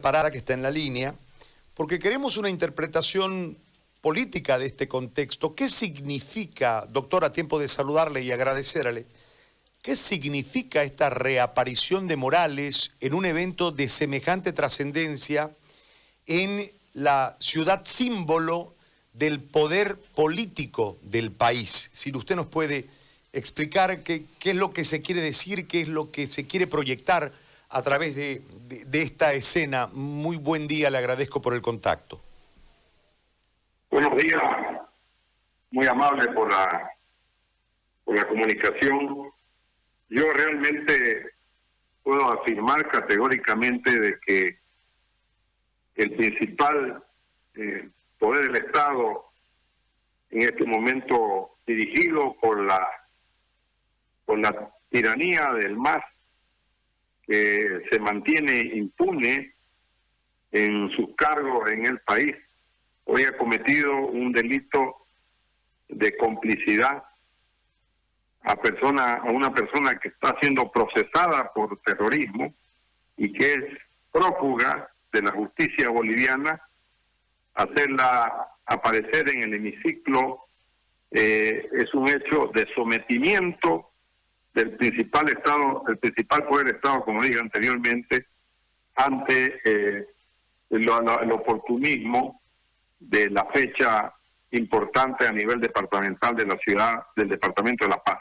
Parada que está en la línea, porque queremos una interpretación política de este contexto. ¿Qué significa, doctora, tiempo de saludarle y agradecerle, qué significa esta reaparición de Morales en un evento de semejante trascendencia en la ciudad símbolo del poder político del país? Si usted nos puede explicar qué es lo que se quiere decir, qué es lo que se quiere proyectar a través de esta escena. Muy buen día, le agradezco por el contacto. Buenos días, muy amable por la comunicación. Yo realmente puedo afirmar categóricamente de que el principal poder del Estado en este momento, dirigido por la tiranía del MAS, que se mantiene impune en sus cargos en el país, hoy ha cometido un delito de complicidad a una persona que está siendo procesada por terrorismo y que es prófuga de la justicia boliviana. Hacerla aparecer en el hemiciclo es un hecho de sometimiento del principal poder del Estado, como dije anteriormente, ante el oportunismo de la fecha importante a nivel departamental de la ciudad, del departamento de La Paz.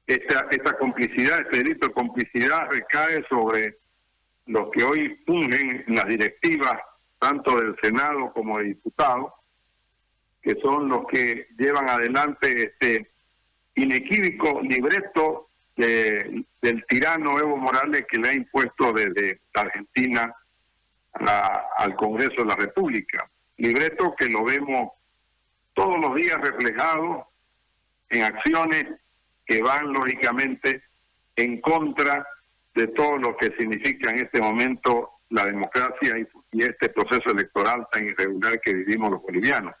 Esta complicidad, este delito de complicidad recae sobre los que hoy fungen en las directivas, tanto del Senado como de diputados, que son los que llevan adelante este inequívoco libreto del tirano Evo Morales, que le ha impuesto desde Argentina al Congreso de la República. Libreto que lo vemos todos los días reflejado en acciones que van lógicamente en contra de todo lo que significa en este momento la democracia y este proceso electoral tan irregular que vivimos los bolivianos.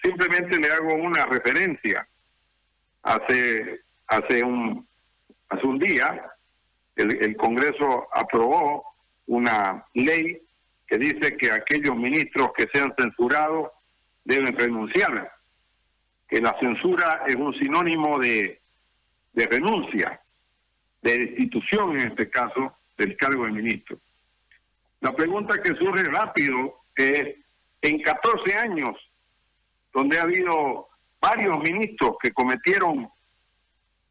Simplemente le hago una referencia. Hace un día el Congreso aprobó una ley que dice que aquellos ministros que sean censurados deben renunciar, que la censura es un sinónimo de renuncia, de destitución en este caso del cargo de ministro. La pregunta que surge rápido es, en 14 años, donde ha habido varios ministros que cometieron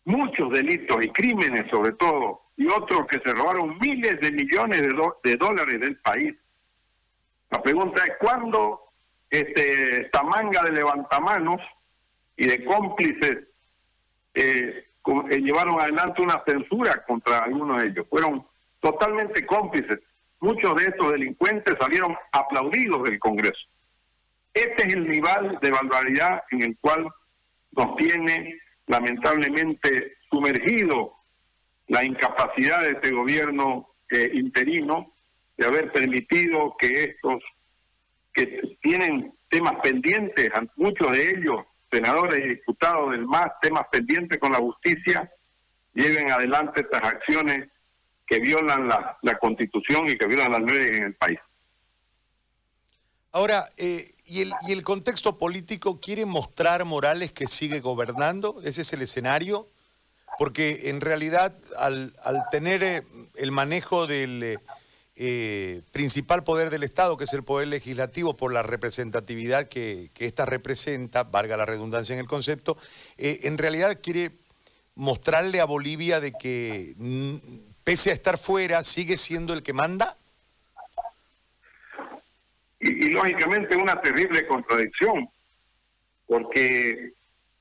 muchos delitos y crímenes sobre todo, y otros que se robaron miles de millones de dólares del país. La pregunta es, ¿cuándo esta manga de levantamanos y de cómplices llevaron adelante una censura contra algunos de ellos? Fueron totalmente cómplices. Muchos de estos delincuentes salieron aplaudidos del Congreso. Este es el nivel de barbaridad en el cual nos tiene lamentablemente sumergido la incapacidad de este gobierno interino de haber permitido que estos que tienen temas pendientes, muchos de ellos, senadores y diputados del MAS, temas pendientes con la justicia, lleven adelante estas acciones que violan la Constitución y que violan las leyes en el país. Ahora, ¿y el contexto político quiere mostrar Morales que sigue gobernando? ¿Ese es el escenario? Porque en realidad al tener el manejo del principal poder del Estado, que es el poder legislativo, por la representatividad que ésta representa, valga la redundancia en el concepto, en realidad quiere mostrarle a Bolivia de que pese a estar fuera, sigue siendo el que manda. Y lógicamente una terrible contradicción, porque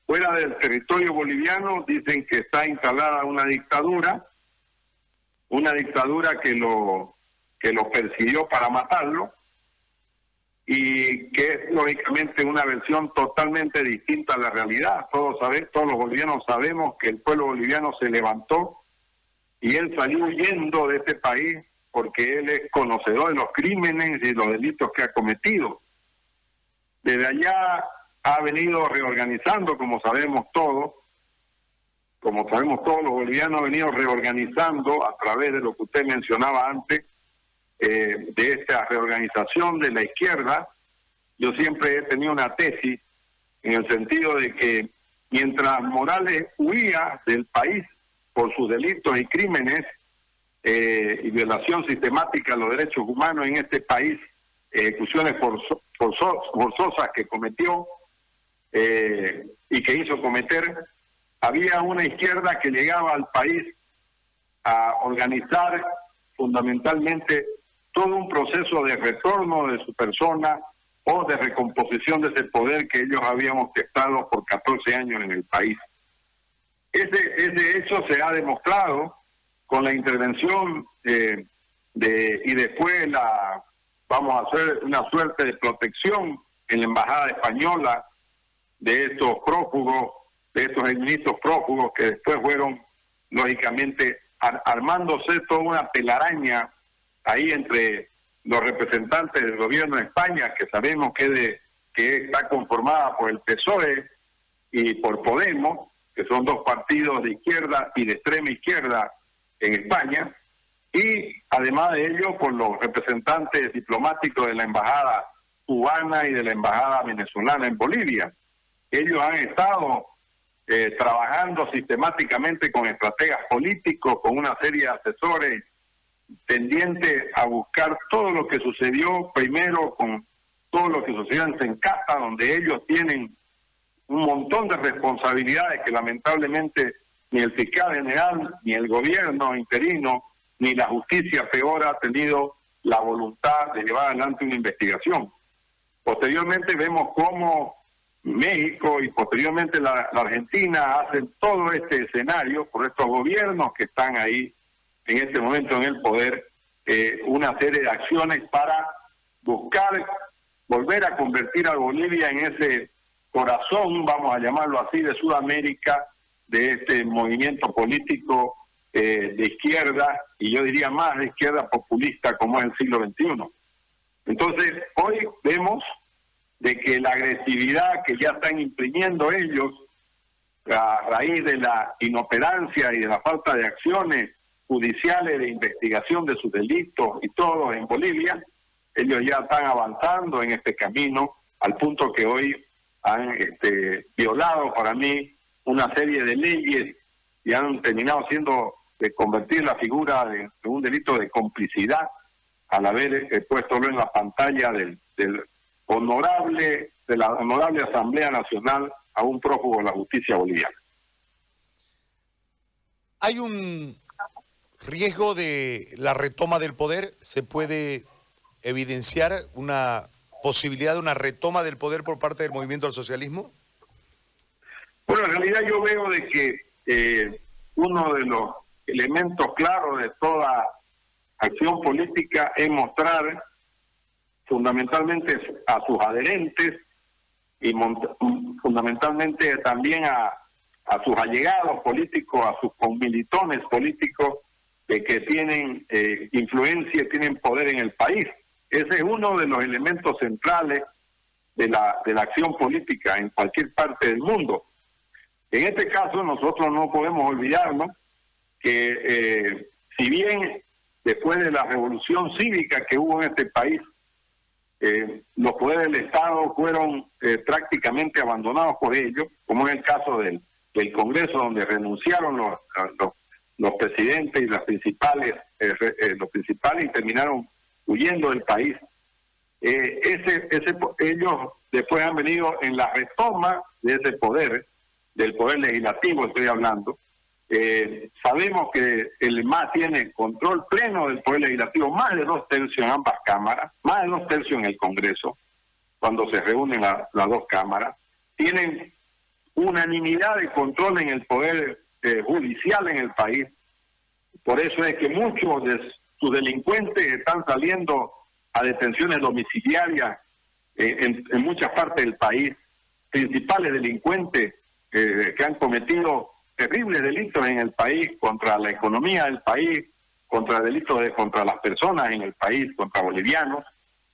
fuera del territorio boliviano dicen que está instalada una dictadura que lo persiguió para matarlo, y que es lógicamente una versión totalmente distinta a la realidad. Todos los bolivianos sabemos que el pueblo boliviano se levantó y él salió huyendo de este país porque él es conocedor de los crímenes y los delitos que ha cometido. Desde allá ha venido reorganizando, como sabemos todos los bolivianos han venido reorganizando a través de lo que usted mencionaba antes, de esta reorganización de la izquierda, yo siempre he tenido una tesis en el sentido de que mientras Morales huía del país por sus delitos y crímenes y violación sistemática de los derechos humanos en este país, ejecuciones forzosas que cometió y que hizo cometer, había una izquierda que llegaba al país a organizar fundamentalmente todo un proceso de retorno de su persona o de recomposición de ese poder que ellos habían orquestado por 14 años en el país. Ese hecho se ha demostrado con la intervención y después vamos a hacer una suerte de protección en la embajada española de estos prófugos, de estos ministros prófugos que después fueron, lógicamente, armándose toda una telaraña ahí entre los representantes del gobierno de España, que sabemos que está conformada por el PSOE y por Podemos, que son dos partidos de izquierda y de extrema izquierda en España, y además de ello por los representantes diplomáticos de la embajada cubana y de la embajada venezolana en Bolivia. Ellos han estado trabajando sistemáticamente con estrategas políticos, con una serie de asesores tendientes a buscar todo lo que sucedió, primero con todo lo que sucedió en Sencata, donde ellos tienen un montón de responsabilidades que lamentablemente ni el fiscal general, ni el gobierno interino, ni la justicia peor ha tenido la voluntad de llevar adelante una investigación. Posteriormente vemos cómo México y posteriormente la Argentina hacen todo este escenario por estos gobiernos que están ahí en este momento en el poder, una serie de acciones para buscar volver a convertir a Bolivia en ese corazón, vamos a llamarlo así, de Sudamérica, de este movimiento político de izquierda, y yo diría más de izquierda populista como es el siglo XXI. Entonces, hoy vemos de que la agresividad que ya están imprimiendo ellos, a raíz de la inoperancia y de la falta de acciones judiciales de investigación de sus delitos y todo en Bolivia, ellos ya están avanzando en este camino al punto que hoy han violado para mí una serie de leyes y han terminado siendo de convertir la figura de un delito de complicidad al haber puesto en la pantalla de la honorable Asamblea Nacional a un prófugo de la justicia boliviana. ¿Hay un riesgo de la retoma del poder? ¿Se puede evidenciar una posibilidad de una retoma del poder por parte del movimiento al socialismo? Bueno, en realidad yo veo de que uno de los elementos claros de toda acción política es mostrar fundamentalmente a sus adherentes y fundamentalmente también a sus allegados políticos, a sus conmilitones políticos que tienen influencia y tienen poder en el país. Ese es uno de los elementos centrales de la acción política en cualquier parte del mundo. En este caso nosotros no podemos olvidarnos que si bien después de la revolución cívica que hubo en este país, los poderes del Estado fueron prácticamente abandonados por ellos, como en el caso del Congreso, donde renunciaron los presidentes y los principales y terminaron huyendo del país. Ellos después han venido en la retoma de ese poder, del poder legislativo estoy hablando. Sabemos que el MAS tiene control pleno del poder legislativo, más de 2/3 en ambas cámaras, más de 2/3 en el Congreso, cuando se reúnen las dos cámaras. Tienen unanimidad de control en el poder judicial en el país. Por eso es que muchos de sus delincuentes están saliendo a detenciones domiciliarias en muchas partes del país. Principales delincuentes que han cometido terribles delitos en el país contra la economía del país, contra delitos contra las personas en el país, contra bolivianos,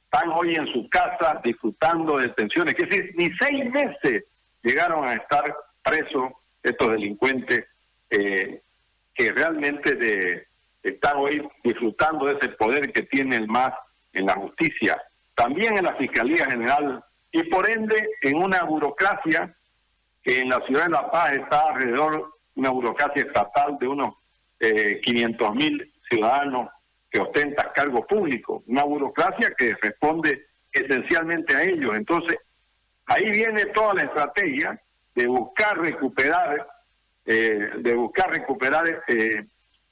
están hoy en su casa disfrutando de detenciones, que decir, ni 6 meses llegaron a estar presos estos delincuentes que realmente están hoy disfrutando de ese poder que tiene el MAS en la justicia, también en la Fiscalía General, y por ende en una burocracia que en la ciudad de La Paz está alrededor, una burocracia estatal de unos 500.000 ciudadanos que ostentan cargos públicos, una burocracia que responde esencialmente a ellos. Entonces, ahí viene toda la estrategia de buscar recuperar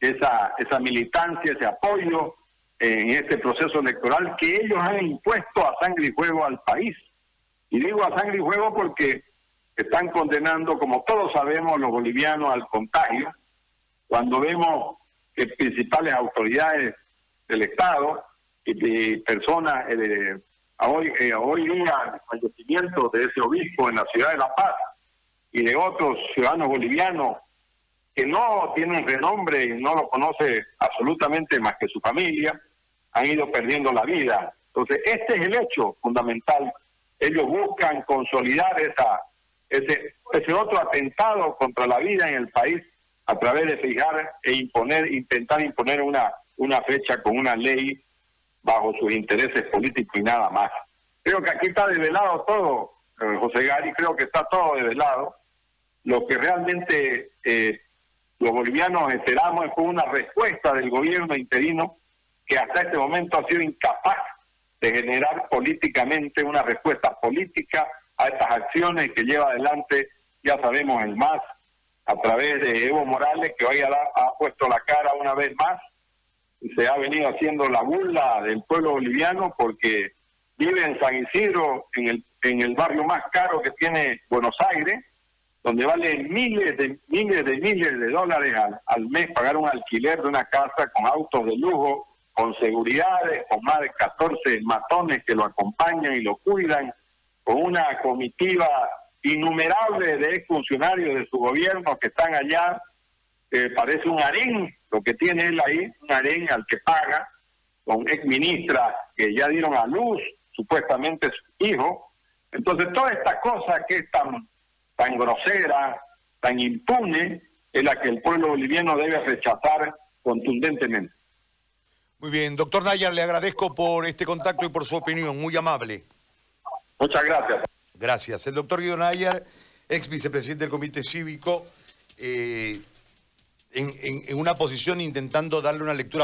esa militancia, ese apoyo en este proceso electoral que ellos han impuesto a sangre y fuego al país. Y digo a sangre y fuego porque están condenando, como todos sabemos, los bolivianos al contagio, cuando vemos que principales autoridades del Estado y personas, hoy día el fallecimiento de ese obispo en la ciudad de La Paz y de otros ciudadanos bolivianos que no tienen renombre y no lo conoce absolutamente más que su familia, han ido perdiendo la vida. Entonces, este es el hecho fundamental. Ellos buscan consolidar ese otro atentado contra la vida en el país a través de fijar intentar imponer una fecha con una ley bajo sus intereses políticos y nada más. Creo que aquí está develado todo, José Gary, creo que está todo develado. Lo que realmente los bolivianos esperamos es una respuesta del gobierno interino que hasta este momento ha sido incapaz de generar políticamente una respuesta política a estas acciones que lleva adelante, ya sabemos, el MAS, a través de Evo Morales, que hoy ha puesto la cara una vez más y se ha venido haciendo la burla del pueblo boliviano porque vive en San Isidro, en el barrio más caro que tiene Buenos Aires, donde vale miles de dólares al mes pagar un alquiler de una casa con autos de lujo, con seguridades, con más de 14 matones que lo acompañan y lo cuidan, con una comitiva innumerable de exfuncionarios de su gobierno que están allá. Parece un harén lo que tiene él ahí, un harén al que paga, con exministras que ya dieron a luz supuestamente su hijo. Entonces toda esta cosa que es tan grosera, tan impune, es la que el pueblo boliviano debe rechazar contundentemente. Muy bien, doctor Nayar, le agradezco por este contacto y por su opinión, muy amable. Muchas gracias. Gracias. El doctor Guido Nayar, ex vicepresidente del Comité Cívico, en una posición intentando darle una lectura